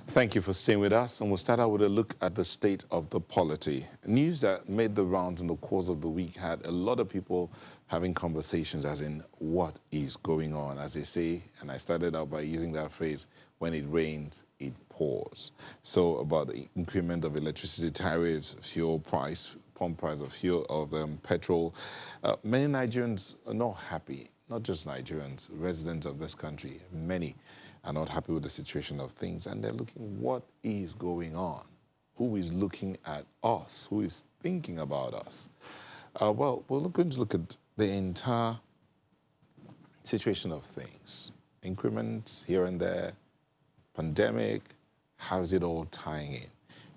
Thank you for staying with us, and we'll start out with a look at the state of the polity. News that made the rounds in the course of the week had a lot of people having conversations as in what is going on, as they say, and I started out by using that phrase, when it rains, it pours. So about the increment of electricity tariffs, fuel price, pump price of fuel, of petrol. Many Nigerians are not happy, not just Nigerians, residents of this country, many are not happy with the situation of things, and they're looking what is going on, who is looking at us, who is thinking about us. Well, we're going to look at the entire situation of things, increments here and there, pandemic, how is it all tying in?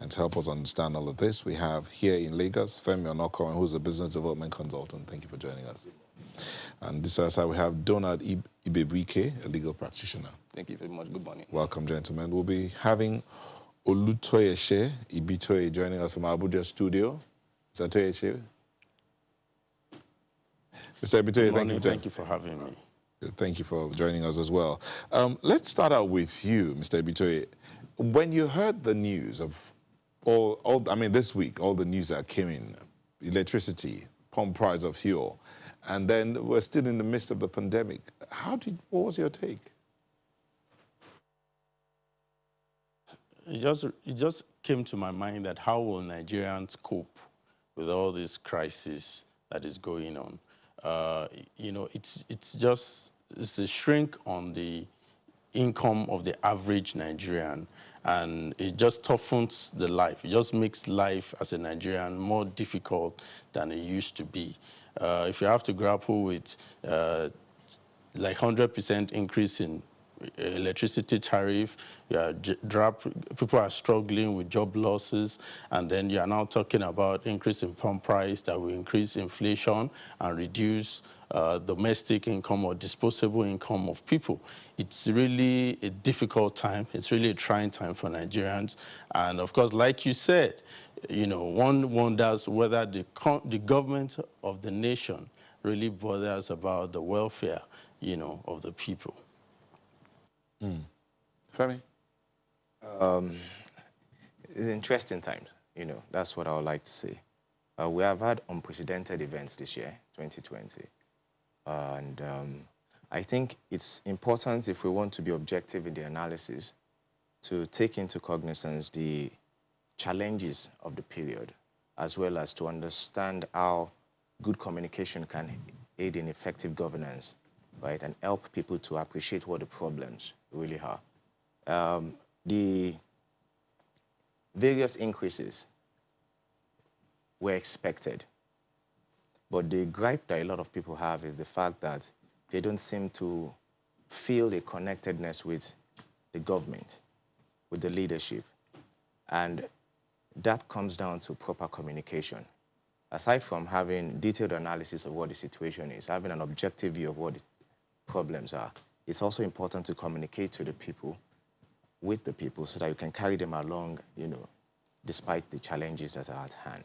And to help us understand all of this, we have here in Lagos, Femi Onokoran, who's a business development consultant. Thank you for joining us. And this side we have Donald Ibebike, a legal practitioner. Thank you very much. Good morning. Welcome, gentlemen. We'll be having Olutoyese Ibitoye joining us from our Abuja studio. Mr. Toyese. Mr. Ibitoye, thank you for having me. Thank you for joining us as well. Let's start out with you, Mr. Ibitoye. When you heard the news of this week, all the news that came in, electricity, pump price of fuel, and then we're still in the midst of the pandemic. What was your take? It just came to my mind that how will Nigerians cope with all this crisis that is going on? It's a shrink on the income of the average Nigerian, and it just toughens the life. It just makes life as a Nigerian more difficult than it used to be. If you have to grapple with like 100% increase in electricity tariff, people are struggling with job losses, and then you are now talking about increase in pump price that will increase inflation and reduce domestic income or disposable income of people. It's really a difficult time. It's really a trying time for Nigerians. And of course, like you said, one wonders whether the government of the nation really bothers about the welfare, of the people. Femi? It's interesting times, that's what I would like to say. We have had unprecedented events this year, 2020. And I think it's important, if we want to be objective in the analysis, to take into cognizance the challenges of the period, as well as to understand how good communication can aid in effective governance, right, and help people to appreciate what the problems really are. The various increases were expected, but the gripe that a lot of people have is the fact that they don't seem to feel a connectedness with the government, with the leadership. And that comes down to proper communication. Aside from having detailed analysis of what the situation is, having an objective view of what the problems are, it's also important to communicate to the people, with the people, so that you can carry them along, despite the challenges that are at hand.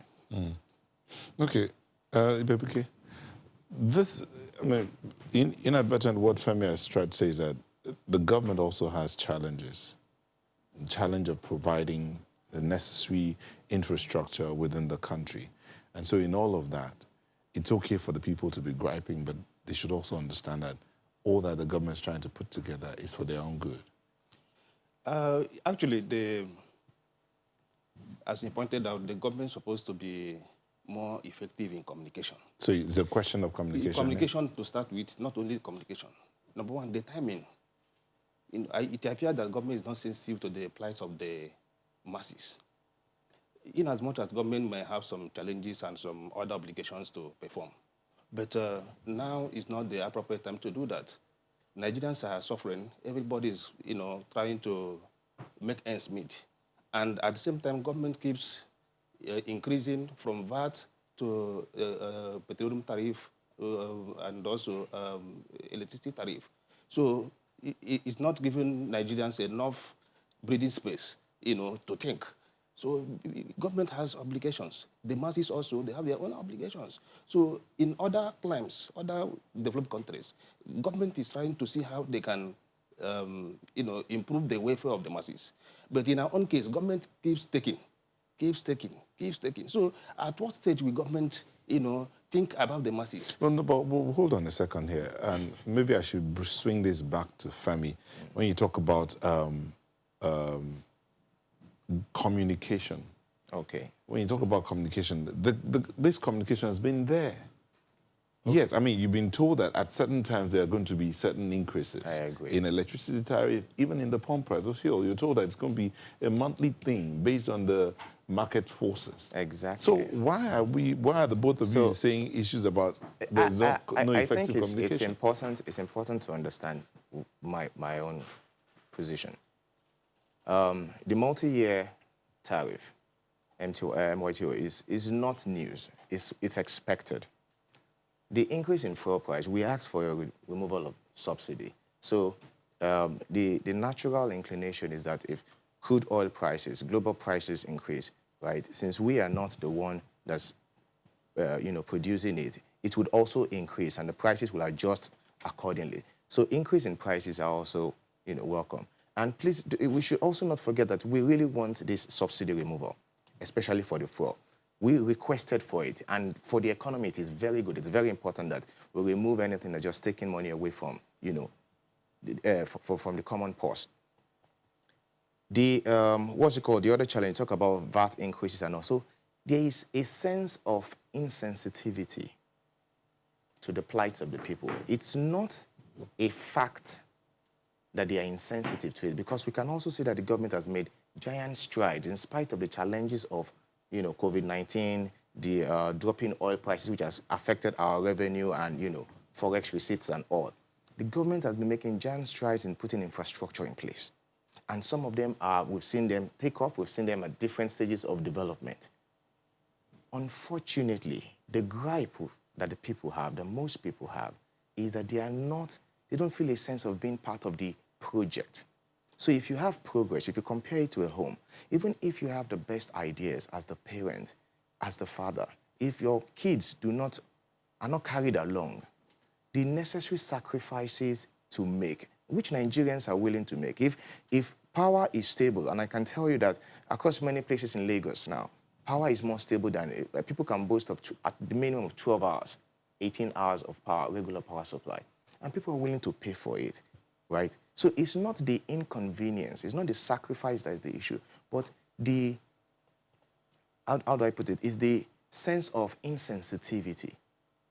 Okay, Ibebike, inadvertent what Femi has tried to say is that the government also has challenges. The challenge of providing the necessary infrastructure within the country. And so in all of that, it's okay for the people to be griping, but they should also understand that all that the government is trying to put together is for their own good. Actually, as you pointed out, the government is supposed to be more effective in communication. So it's a question of communication. Communication to start with, not only communication. Number one, the timing. It appears that the government is not sensitive to the plight of the masses. In as much as government may have some challenges and some other obligations to perform. But now is not the appropriate time to do that. Nigerians are suffering. Everybody is, trying to make ends meet. And at the same time, government keeps increasing from VAT to petroleum tariff and also electricity tariff. So it's not giving Nigerians enough breathing space, to think. So government has obligations. The masses also, they have their own obligations. So in other climes, other developed countries, government is trying to see how they can improve the welfare of the masses. But in our own case, government keeps taking. So at what stage will government, think about the masses? No, but hold on a second here. And maybe I should swing this back to Femi. When you talk about communication. Okay. When you talk about communication, this communication has been there. Okay. Yes, I mean, you've been told that at certain times there are going to be certain increases. I agree. In electricity tariff, even in the pump price of fuel. You're told that it's going to be a monthly thing based on the market forces. Exactly. So why are the both of you saying issues about there's no effective communication? It's important to understand my own position. The multi-year tariff, MYTO, is not news. It's expected. The increase in fuel price, we asked for a removal of subsidy. So the natural inclination is that if crude oil prices, global prices increase, right, since we are not the one that's producing it, it would also increase and the prices will adjust accordingly. So increase in prices are also welcome. And please, we should also not forget that we really want this subsidy removal, especially for the fuel. We requested for it, and for the economy, it is very good. It's very important that we remove anything that's just taking money away from, from the common purse. The, the other challenge, talk about VAT increases and also, there is a sense of insensitivity to the plights of the people. It's not a fact that they are insensitive to it, because we can also see that the government has made giant strides in spite of the challenges of COVID-19, the dropping oil prices, which has affected our revenue and, forex receipts and all. The government has been making giant strides in putting infrastructure in place. And some of them we've seen them take off, we've seen them at different stages of development. Unfortunately, the gripe that the people have, that most people have, is that they don't feel a sense of being part of the project. So if you have progress, if you compare it to a home, even if you have the best ideas as the parent, as the father, if your kids are not carried along, the necessary sacrifices to make, which Nigerians are willing to make, if power is stable, and I can tell you that across many places in Lagos now, power is more stable than, people can boast of at the minimum of 12 hours, 18 hours of power, regular power supply, and people are willing to pay for it. Right? So it's not the inconvenience, it's not the sacrifice that is the issue, but how do I put it, is the sense of insensitivity,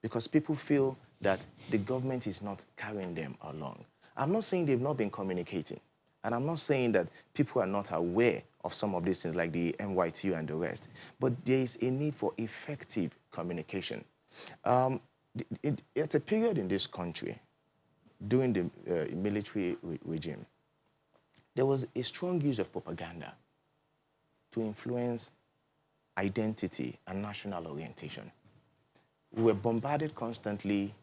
because people feel that the government is not carrying them along. I'm not saying they've not been communicating, and I'm not saying that people are not aware of some of these things like the MYTU and the rest, but there is a need for effective communication. At a period in this country, during the military regime, there was a strong use of propaganda to influence identity and national orientation. We were bombarded constantly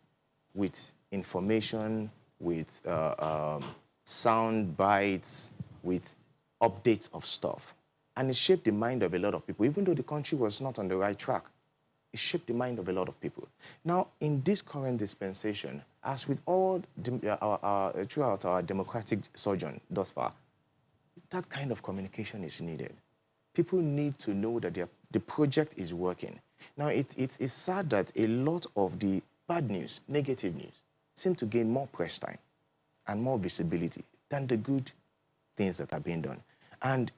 with information, with sound bites, with updates of stuff. And it shaped the mind of a lot of people, even though the country was not on the right track. It shaped the mind of a lot of people. Now, in this current dispensation, as with all throughout our democratic sojourn thus far, that kind of communication is needed. People need to know that the project is working. Now, it's sad that a lot of the bad news, negative news, seem to gain more press time and more visibility than the good things that are being done. And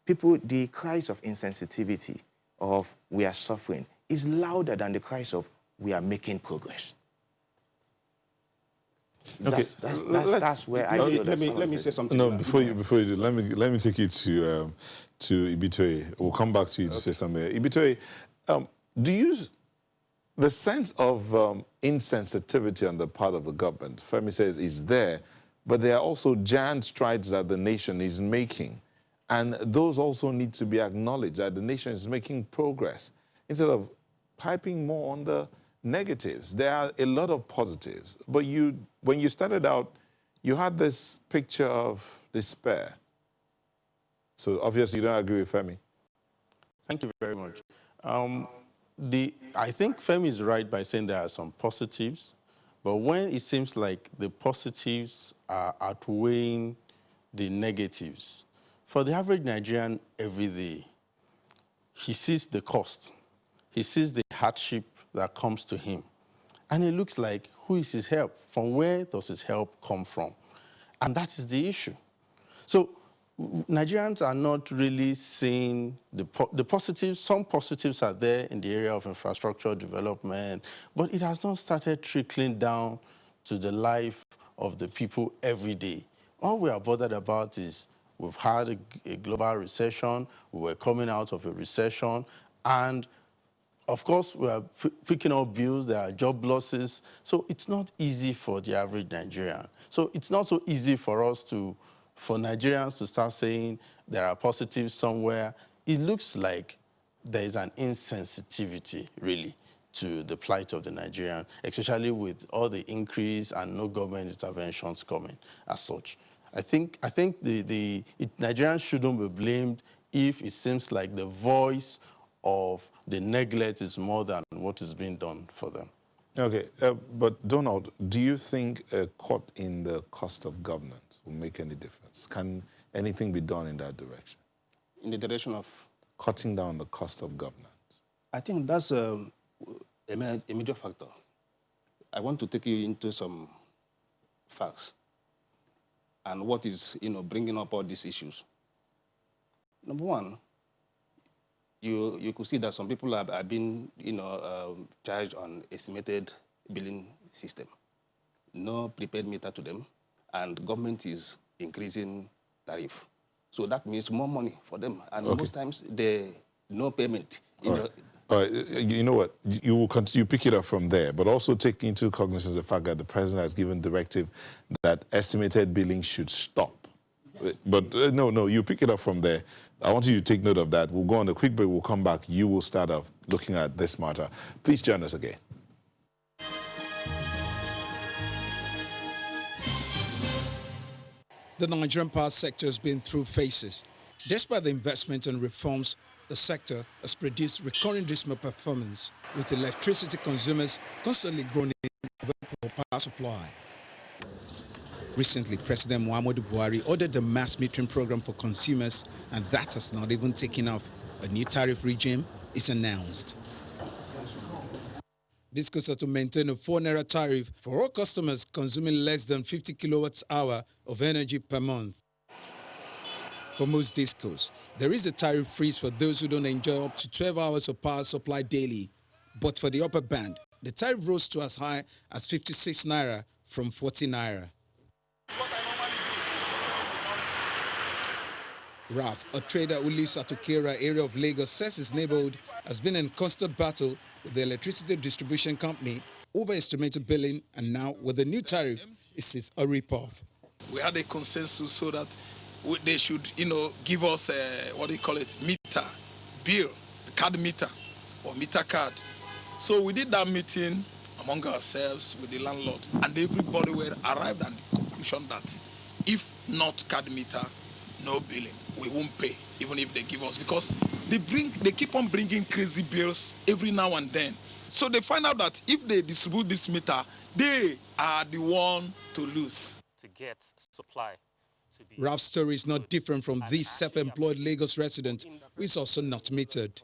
people, the cries of insensitivity, of we are suffering, is louder than the cries of we are making progress. Okay. That's where I feel that let me say something. No, before you do, let me take you to Ibitoye. We'll come back to you to say something. Ibitoye, the sense of insensitivity on the part of the government, Femi says, is there, but there are also giant strides that the nation is making. And those also need to be acknowledged, that the nation is making progress. Instead of piping more on the negatives, there are a lot of positives. But when you started out, you had this picture of despair. So obviously you don't agree with Femi. Thank you very much. I think Femi is right by saying there are some positives, But when it seems like the positives are outweighing the negatives, for the average Nigerian every day, he sees the cost. He sees the hardship that comes to him. And it looks like, who is his help? From where does his help come from? And that is the issue. So Nigerians are not really seeing the positives. Some positives are there in the area of infrastructure development, but it has not started trickling down to the life of the people every day. All we are bothered about is we've had a global recession, we were coming out of a recession, and of course, we are picking up bills, there are job losses, so it's not easy for the average Nigerian. So it's not so easy for Nigerians to start saying there are positives somewhere. It looks like there is an insensitivity, really, to the plight of the Nigerian, especially with all the increase and no government interventions coming as such. I think Nigerians shouldn't be blamed if it seems like the voice of the neglect is more than what is being done for them. Okay, but Donald, do you think a cut in the cost of governance will make any difference? Can anything be done in that direction? In the direction of? Cutting down the cost of governance. I think that's a major factor. I want to take you into some facts and what is, bringing up all these issues. Number one, you could see that some people have been, charged on estimated billing system. No prepaid meter to them, and government is increasing tariff. So that means more money for them, and most times no payment. All right, you know what? You will continue, pick it up from there, but also take into cognizance the fact that the president has given directive that estimated billing should stop. Yes. But no, you pick it up from there. I want you to take note of that. We'll go on a quick break. We'll come back. You will start off looking at this matter. Please join us again. The Nigerian power sector has been through phases. Despite the investment and reforms, the sector has produced recurring dismal performance, with electricity consumers constantly growing in power supply. Recently, President Muhammadu Buhari ordered the mass metering program for consumers, and that has not even taken off. A new tariff regime is announced. This goes to maintain a 4 naira tariff for all customers consuming less than 50 kilowatts hour of energy per month. For most discos, there is a tariff freeze for those who don't enjoy up to 12 hours of power supply daily. But for the upper band, the tariff rose to as high as 56 naira from 40 naira. Raf, a trader who lives at Okera area of Lagos, says his neighborhood has been in constant battle with the electricity distribution company over estimated billing, and now with the new tariff, it sees a rip-off. We had a consensus so that they should, give us meter, bill, card meter, or meter card. So we did that meeting among ourselves with the landlord, and everybody were arrived at the conclusion that if not card meter, no billing, we won't pay, even if they give us, because they keep on bringing crazy bills every now and then. So they find out that if they distribute this meter, they are the one to lose. To get supply. Ralph's story is not different from this self-employed Lagos resident who is also not metered.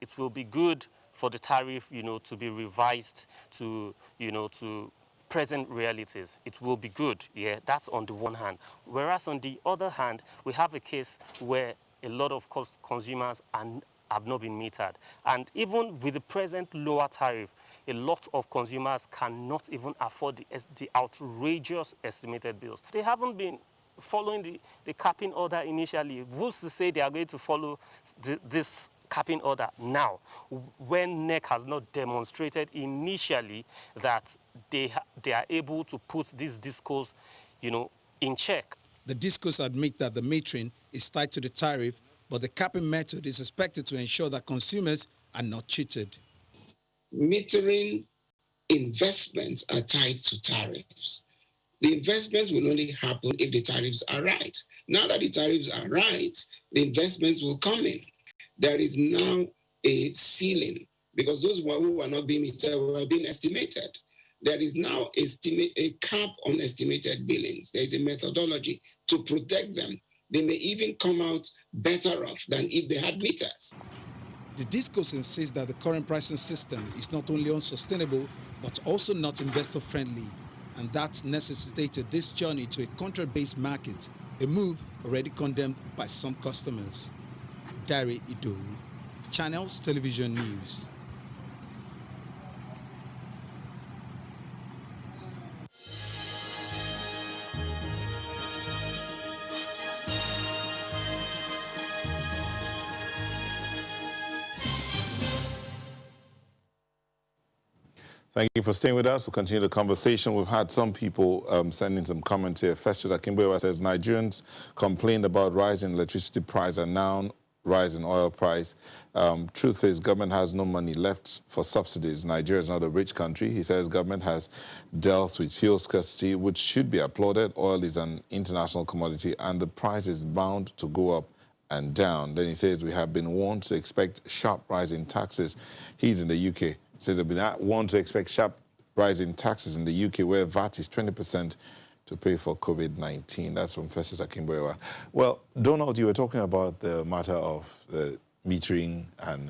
It will be good for the tariff, to be revised to, to present realities. It will be good, yeah, that's on the one hand. Whereas on the other hand, we have a case where a lot of consumers have not been metered. And even with the present lower tariff, a lot of consumers cannot even afford the outrageous estimated bills. They haven't been following the capping order initially. Who's to say they are going to follow this capping order now, when NEC has not demonstrated initially that they are able to put these discos, in check? The discos admit that the metering is tied to the tariff, but the capping method is expected to ensure that consumers are not cheated. Metering investments are tied to tariffs. The investments will only happen if the tariffs are right. Now that the tariffs are right, the investments will come in. There is now a ceiling because those who are not being metered were being estimated. there is now a cap on estimated billings. There is a methodology to protect them. They may even come out better off than if they had meters. The discourse insists that the current pricing system is not only unsustainable, but also not investor-friendly, and that necessitated this journey to a contract-based market, a move already condemned by some customers. Gary Ido, Channels Television News. Thank you for staying with us. We'll continue the conversation. We've had some people sending some comments here. Festus Akimbewa says, Nigerians complained about rising electricity price and now rise in oil price. Truth is, government has no money left for subsidies. Nigeria is not a rich country. He says government has dealt with fuel scarcity, which should be applauded. Oil is an international commodity and the price is bound to go up and down. Then he says, we have been warned to expect sharp rise in taxes. He's in the UK. Says they've been warned to expect sharp rise in taxes in the UK, where VAT is 20% to pay for COVID-19. That's from Festus Akimbewa. Well, Donald, you were talking about the matter of metering and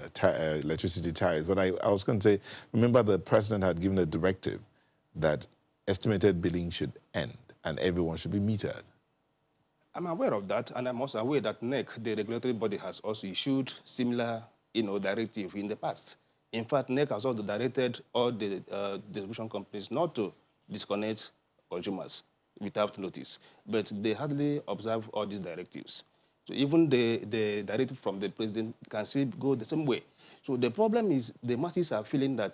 electricity tariffs, but I was going to say, remember the president had given a directive that estimated billing should end and everyone should be metered. I'm aware of that, and I'm also aware that NEC, the regulatory body, has also issued similar, directive in the past. In fact, NEC has also directed all the distribution companies not to disconnect consumers without notice, but they hardly observe all these directives. So even the directive from the president can still go the same way. So the problem is the masses are feeling that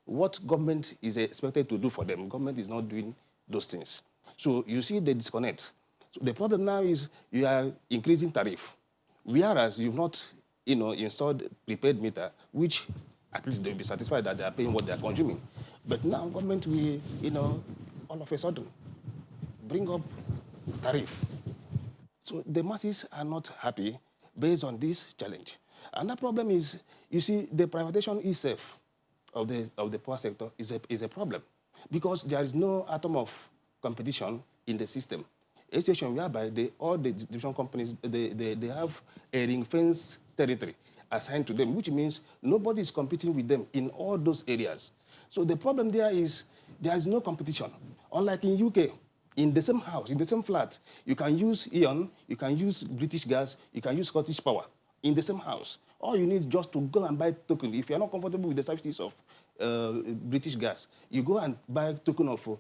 what government is expected to do for them, government is not doing those things. So you see the disconnect. So the problem now is you are increasing tariff, whereas you've not installed prepaid meter, which at least they'll be satisfied that they are paying what they are consuming. But now government will, all of a sudden bring up tariff. So the masses are not happy based on this challenge. Another problem is, you see, the privatization itself of the power sector is a problem because there is no atom of competition in the system. A situation whereby all the distribution companies, they have a ring-fenced territory assigned to them, which means nobody is competing with them in all those areas. So the problem there is no competition. Unlike in UK, in the same house, in the same flat, you can use Eon, you can use British Gas, you can use Scottish Power in the same house. All you need just to go and buy token. If you're not comfortable with the services of British Gas, you go and buy token of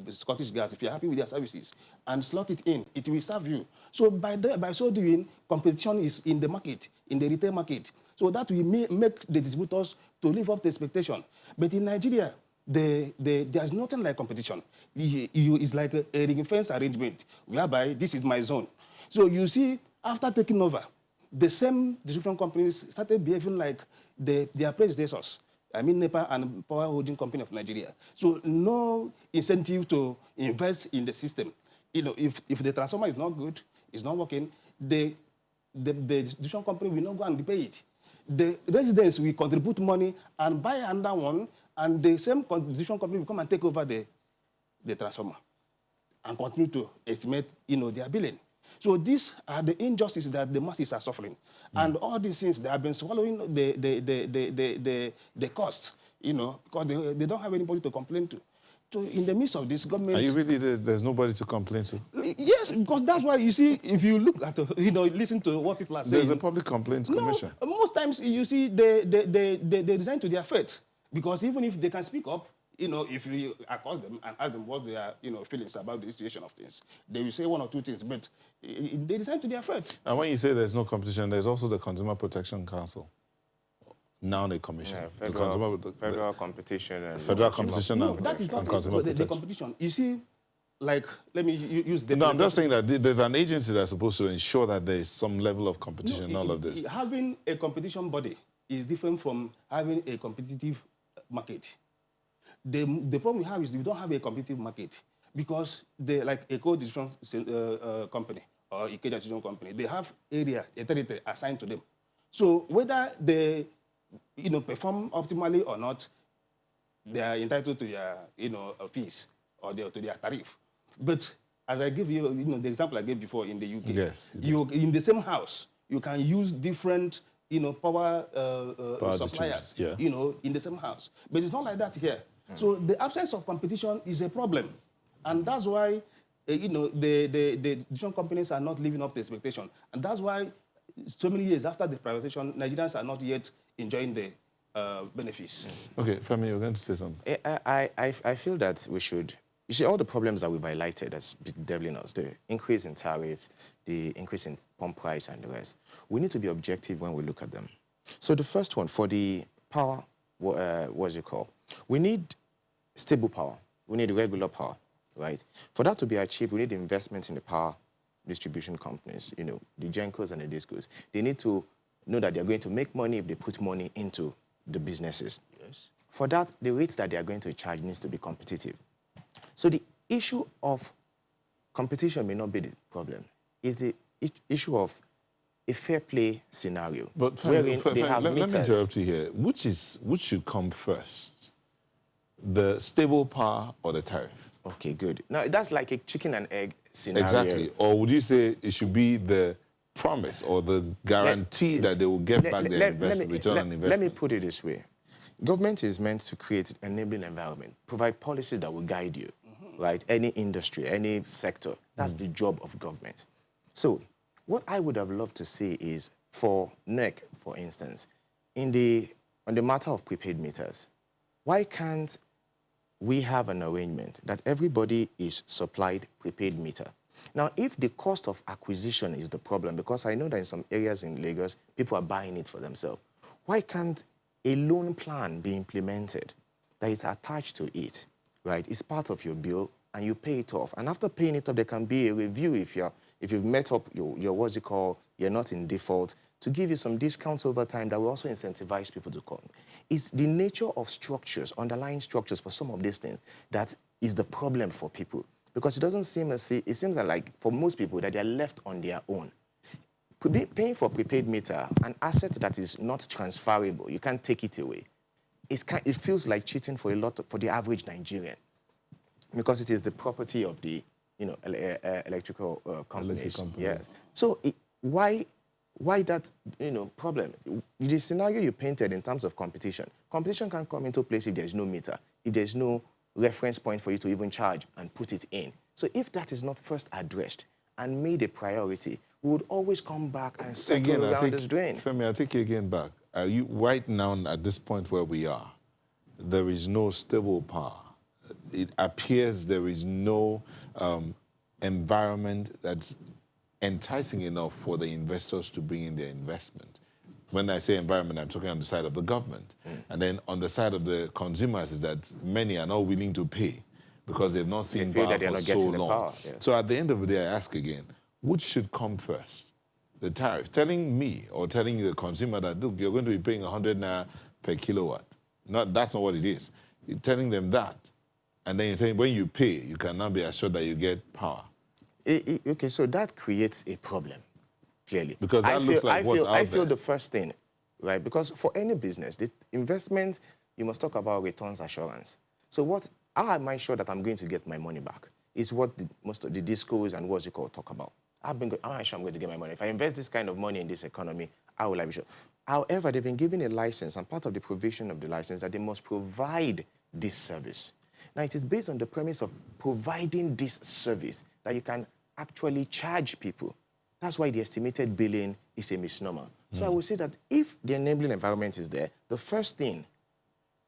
Scottish Gas, if you're happy with their services, and slot it in, it will serve you. So by so doing, competition is in the market, in the retail market. So that will make the distributors to live up to expectation. But in Nigeria, there's nothing like competition. It's like a ring-fence arrangement, whereby this is my zone. So you see, after taking over, the same distribution companies started behaving like their predecessors. I mean, NEPA and Power Holding Company of Nigeria. So no incentive to invest in the system. If the transformer is not good, it's not working, the distribution company will not go and repay it. The residents will contribute money and buy another one, and the same distribution company will come and take over the transformer and continue to estimate, their billing. So these are the injustices that the masses are suffering. And all these things, they have been swallowing the cost, because they don't have anybody to complain to. So in the midst of this, government... Are you really, there's nobody to complain to? Yes, because that's why, you see, if you look at, listen to what people are saying... There's a public complaints commission. No, most times, you see, they resign to their fate. Because even if they can speak up, if you accost them and ask them what their, feelings about the situation of things, they will say one or two things, but they decide to their fate. And when you say there's no competition, there's also the Consumer Protection Council, now the commission. Yeah, federal competition and... Federal competition no, and that is not consumer the competition. You see, like, let me use the... No, I'm just saying that there's an agency that's supposed to ensure that there is some level of competition in all of this. Having a competition body is different from having a competitive market. The problem we have is we don't have a competitive market because like a co-distribution company or a distribution company, they have a territory assigned to them. So whether they perform optimally or not, they are entitled to their, fees or to their tariff. But as I give you, the example I gave before in the UK, yes, you in the same house, you can use different, power suppliers, yeah. in the same house. But it's not like that here. So the absence of competition is a problem. And that's why, the different companies are not living up to expectation. And that's why so many years after the privatization, Nigerians are not yet enjoying the benefits. Okay, Femi, you're going to say something. I feel that we should, you see, all the problems that we've highlighted as deviling us, the increase in tariffs, the increase in pump price and the rest, we need to be objective when we look at them. So the first one, for the power, what's it called? We need stable power. We need regular power, right? For that to be achieved, we need investment in the power distribution companies, the Gencos and the Discos. They need to know that they're going to make money if they put money into the businesses. Yes. For that, the rates that they are going to charge needs to be competitive. So the issue of competition may not be the problem. It's the issue of a fair play scenario. But wherein they have let me meters. interrupt you here. Which should come first? The stable power or the tariff? Okay, good. Now, that's like a chicken and egg scenario. Exactly. Or would you say it should be the promise or the guarantee that they will get back their return on investment? Let me put it this way. Government is meant to create an enabling environment, provide policies that will guide you, right? Any industry, any sector. That's the job of government. So what I would have loved to see is for NEC, for instance, on the matter of prepaid meters, why can't we have an arrangement that everybody is supplied prepaid meter? Now, if the cost of acquisition is the problem, because I know that in some areas in Lagos, people are buying it for themselves, why can't a loan plan be implemented that is attached to it, right? It's part of your bill, and you pay it off. And after paying it off, there can be a review if you've met up your what's it called, you're not in default, to give you some discounts over time that will also incentivize people to come. It's the nature of structures, underlying structures for some of these things that is the problem for people. Because it seems like for most people that they're left on their own. Paying for prepaid meter, an asset that is not transferable, you can't take it away. It feels like cheating for the average Nigerian, because it is the property of the electrical companies. Yes. So why that problem? The scenario you painted in terms of competition can come into place if there's no meter, if there's no reference point for you to even charge and put it in. So if that is not first addressed and made a priority, we would always come back and circle around this drain. Femi, I'll take you again back. Are you right now at this point where we are? There is no stable power. It appears there is no environment that's enticing enough for the investors to bring in their investment. When I say environment, I'm talking on the side of the government. And then on the side of the consumers is that many are not willing to pay because they've not seen power for so long. So at the end of the day, I ask again, which should come first? The tariff. Telling me or telling the consumer that, look, you're going to be paying 100 naira per kilowatt. That's not what it is. You're telling them that. And then you're saying when you pay, you can now be assured that you get power. Okay, so that creates a problem, clearly. Because that looks like what's out there. I feel the first thing, right? Because for any business, the investment, you must talk about returns assurance. So how am I sure that I'm going to get my money back? Is what most of the discos and what's it called talk about. How am I sure I'm going to get my money? If I invest this kind of money in this economy, how will I be sure? However, they've been given a license, and part of the provision of the license that they must provide this service. Now, it is based on the premise of providing this service that you can actually charge people. That's why the estimated billing is a misnomer. So I would say that if the enabling environment is there, the first thing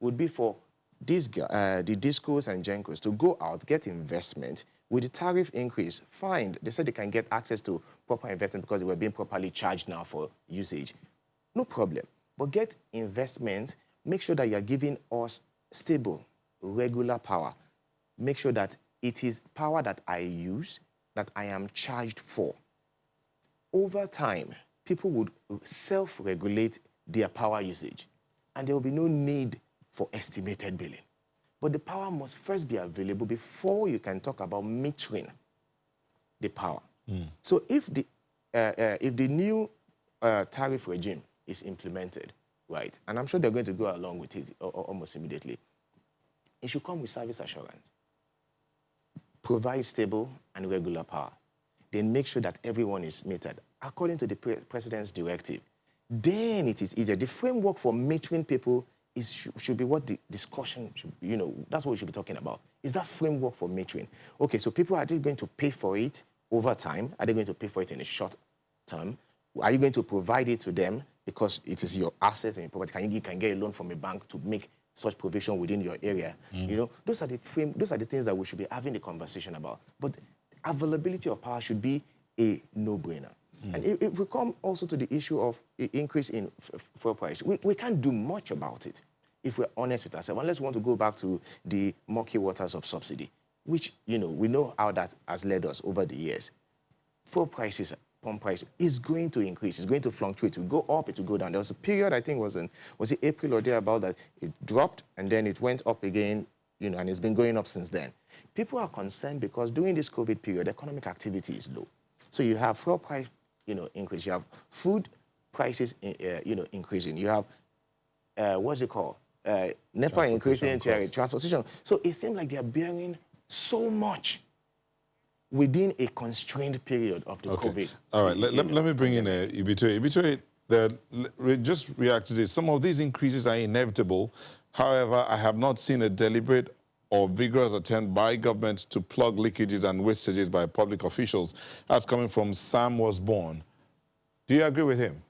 would be for the discos and gencos to go out, get investment. With the tariff increase, fine. They said they can get access to proper investment because they were being properly charged now for usage. No problem. But get investment, make sure that you're giving us stable, regular power. Make sure that it is power that I use, that I am charged for. Over time, people would self-regulate their power usage, and there will be no need for estimated billing. But the power must first be available before you can talk about metering the power. So if the new tariff regime is implemented, right, and I'm sure they're going to go along with it almost immediately, it should come with service assurance. Provide stable and regular power. Then make sure that everyone is metered according to the president's directive. Then it is easier. The framework for metering people should be what the discussion should, that's what we should be talking about. Is that framework for metering? Okay, so people, are they going to pay for it over time? Are they going to pay for it in a short term? Are you going to provide it to them because it is your assets and your property? You can get a loan from a bank to make such provision within your area. Those are the things that we should be having the conversation about. But availability of power should be a no-brainer. And if we come also to the issue of increase in fuel price, we can't do much about it if we're honest with ourselves, unless we want to go back to the murky waters of subsidy, which, we know how that has led us over the years. Fuel prices, pump price is going to increase. It's going to fluctuate. It will go up, it will go down. There was a period, I think, was it April or thereabout, that it dropped and then it went up again, and it's been going up since then. People are concerned because during this COVID period, economic activity is low. So you have fuel price, increase. You have food prices, increasing. You have, what's it called? NEPA increasing, transportation. So it seems like they are bearing so much within a constrained period of the COVID. All right, let me bring in Ibitoye. Ibitoye, just react to this. Some of these increases are inevitable. However, I have not seen a deliberate or vigorous attempt by government to plug leakages and wastages by public officials. That's coming from Sam Was Born. Do you agree with him?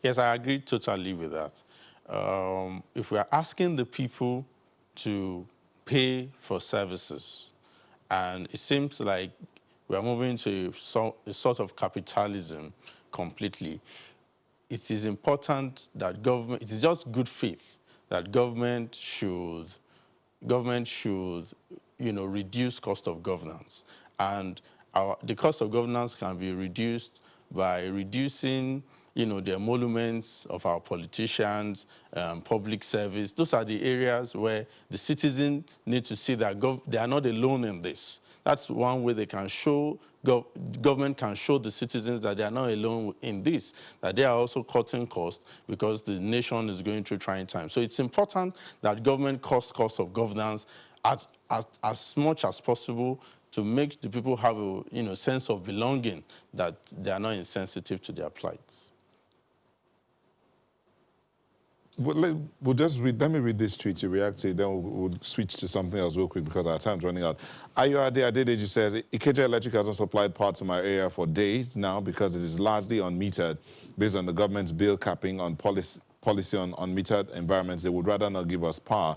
Yes, I agree totally with that. If we are asking the people to pay for services, and it seems like we are moving to a sort of capitalism completely, it is important that government, it is just good faith that government should reduce cost of governance. And the cost of governance can be reduced by reducing the emoluments of our politicians, public service. Those are the areas where the citizens need to see that they are not alone in this. That's one way they can show, government can show the citizens that they are not alone in this, that they are also cutting costs because the nation is going through trying times. So it's important that government cuts cost of governance as much as possible to make the people have a sense of belonging, that they are not insensitive to their plights. Let me read this tweet, you react to it, then we'll switch to something else real quick because our time's running out. Ayọ̀adé Adedeji says, Ikeja Electric hasn't supplied power to my area for days now because it is largely unmetered based on the government's bill capping on policy on unmetered environments. They would rather not give us power.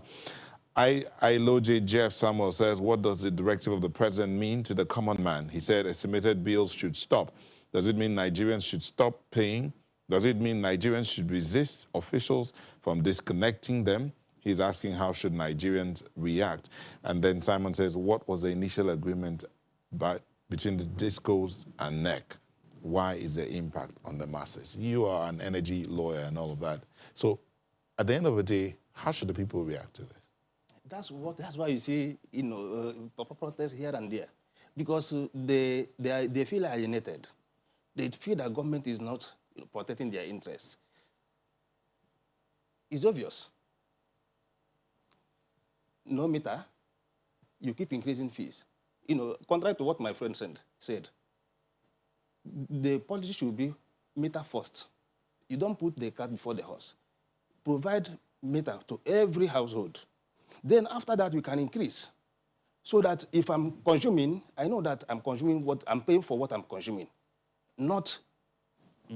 Iloje Jeff Samuel says, what does the directive of the president mean to the common man? He said estimated bills should stop. Does it mean Nigerians should stop paying? Does it mean Nigerians should resist officials from disconnecting them? He's asking how should Nigerians react? And then Simon says, what was the initial agreement between the discos and NEC? Why is there impact on the masses? You are an energy lawyer and all of that. So at the end of the day, how should the people react to this? That's why you see, protests here and there, because they feel alienated. They feel that government is not protecting their interests. It's obvious. No meter, you keep increasing fees. Contrary to what my friend said, the policy should be meter first. You don't put the cart before the horse. Provide meter to every household. Then after that, we can increase. So that if I'm consuming, I know that I'm consuming what I'm paying for what I'm consuming, not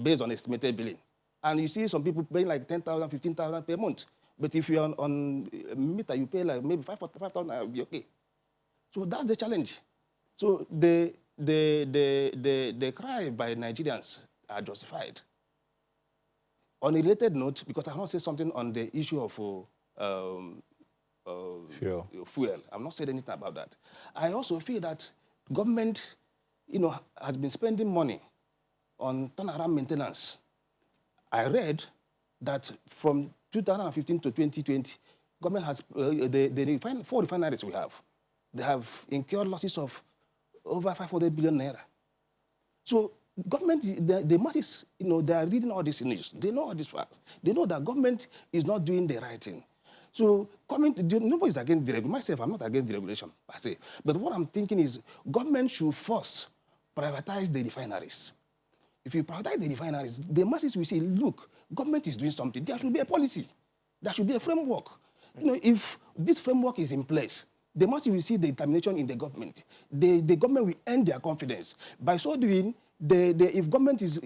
based on estimated billing. And you see some people paying like 10,000, 15,000 per month. But if you're on meter, you pay like maybe 5,000, you'll be okay. So that's the challenge. So the cry by Nigerians are justified. On a related note, because I want to say something on the issue of fuel. I've not said anything about that. I also feel that government, has been spending money on turnaround maintenance. I read that from 2015 to 2020, government has, the 4 refineries we have, they have incurred losses of over 500 billion naira. So government, the masses, they are reading all these news. They know all these facts. They know that government is not doing the right thing. So nobody is against the regulation. Myself, I'm not against the regulation per se. But what I'm thinking is government should first privatize the refineries. If you privatize the refineries, the masses will say, look, government is doing something. There should be a policy. There should be a framework. If this framework is in place, the masses will see the determination in the government. The government will earn their confidence. By so doing, if government is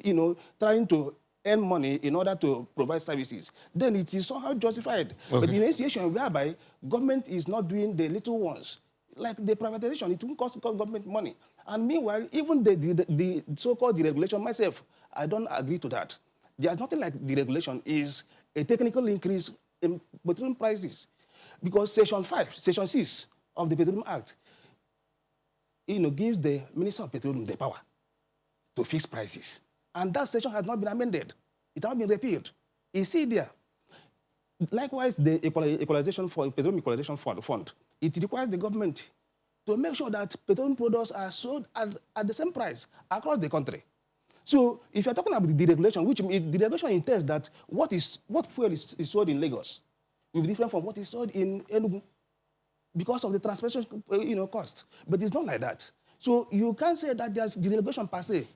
trying to earn money in order to provide services, then it is somehow justified. Okay. But in a situation whereby government is not doing the little ones, like the privatization, it will cost government money. And meanwhile, even the so-called deregulation, myself, I don't agree to that. There's nothing like deregulation is a technical increase in petroleum prices. Because Section 6 of the Petroleum Act, gives the Minister of Petroleum the power to fix prices. And that section has not been amended. It has not been repealed. You see there. Likewise, the equalization for petroleum equalization fund, it requires the government to make sure that petroleum products are sold at the same price across the country. So if you're talking about the deregulation, which deregulation entails that what fuel is sold in Lagos will be different from what is sold in Enugu because of the transportation cost. But it's not like that. So you can't say that there's deregulation per se.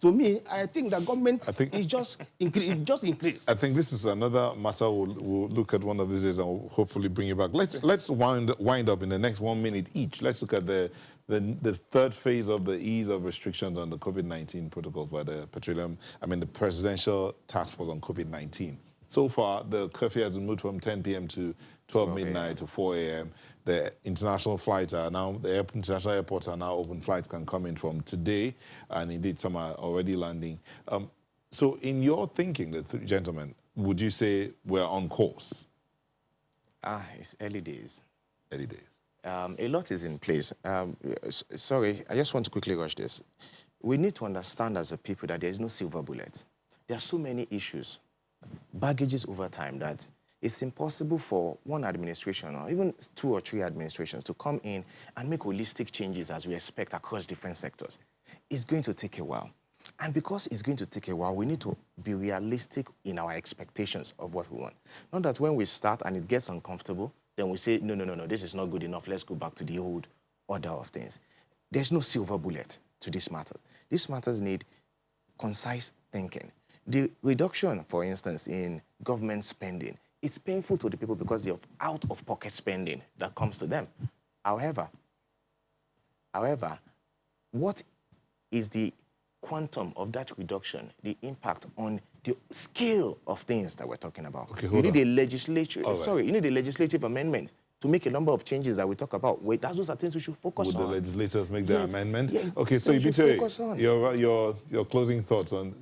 To me, I think the government is just increased. I think this is another matter we'll look at one of these days and we'll hopefully bring you back. Let's wind up in the next 1 minute each. Let's look at the third phase of the ease of restrictions on the COVID-19 protocols by the Presidential Task Force on COVID-19. So far, the curfew has been moved from 10 p.m. to 12 midnight to 4 a.m. The international flights are now, the international airports are now open. Flights can come in from today, and indeed some are already landing. So in your thinking, the three gentlemen, would you say we're on course? It's early days. Early days. A lot is in place. Sorry, I just want to quickly rush this. We need to understand as a people that there is no silver bullet. There are so many issues, baggages over time, that it's impossible for one administration or even 2 or 3 administrations to come in and make holistic changes as we expect across different sectors. It's going to take a while. And because it's going to take a while, we need to be realistic in our expectations of what we want. Not that when we start and it gets uncomfortable, then we say, no, this is not good enough. Let's go back to the old order of things. There's no silver bullet to this matter. These matters need concise thinking. The reduction, for instance, in government spending, it's painful to the people because they have out-of-pocket spending that comes to them. However, what is the quantum of that reduction, the impact on the scale of things that we're talking about? Okay, you need a legislature. You need a legislative amendment to make a number of changes that we talk about. Those are things we should focus on. Would the legislators make their amendment? Yes. Okay, so your closing thoughts on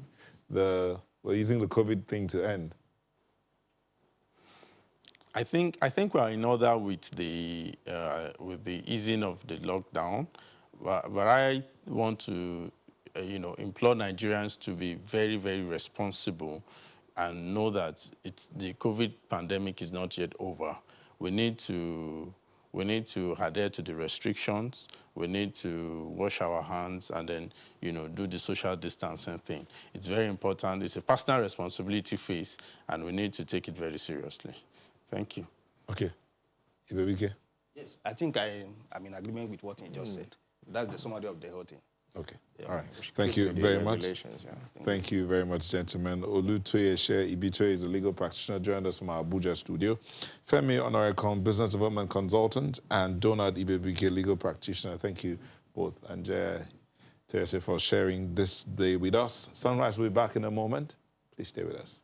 we're using the COVID thing to end. I think we are in order with the easing of the lockdown, but I want to implore Nigerians to be very, very responsible and know that the COVID pandemic is not yet over. We need to adhere to the restrictions. We need to wash our hands and then, do the social distancing thing. It's very important. It's a personal responsibility phase, and we need to take it very seriously. Thank you. Okay. Ibebike? Yes, I think I'm in agreement with what he just said. That's the summary of the whole thing. Okay. Yeah. All right. Thank you very much. Thank you very much, gentlemen. Olutoyese Ibitoye is a legal practitioner, joined us from our Abuja studio. Femi Onorekon, business development consultant, and Donald Ibebike, legal practitioner. Thank you both. And Toyese for sharing this day with us. Sunrise will be back in a moment. Please stay with us.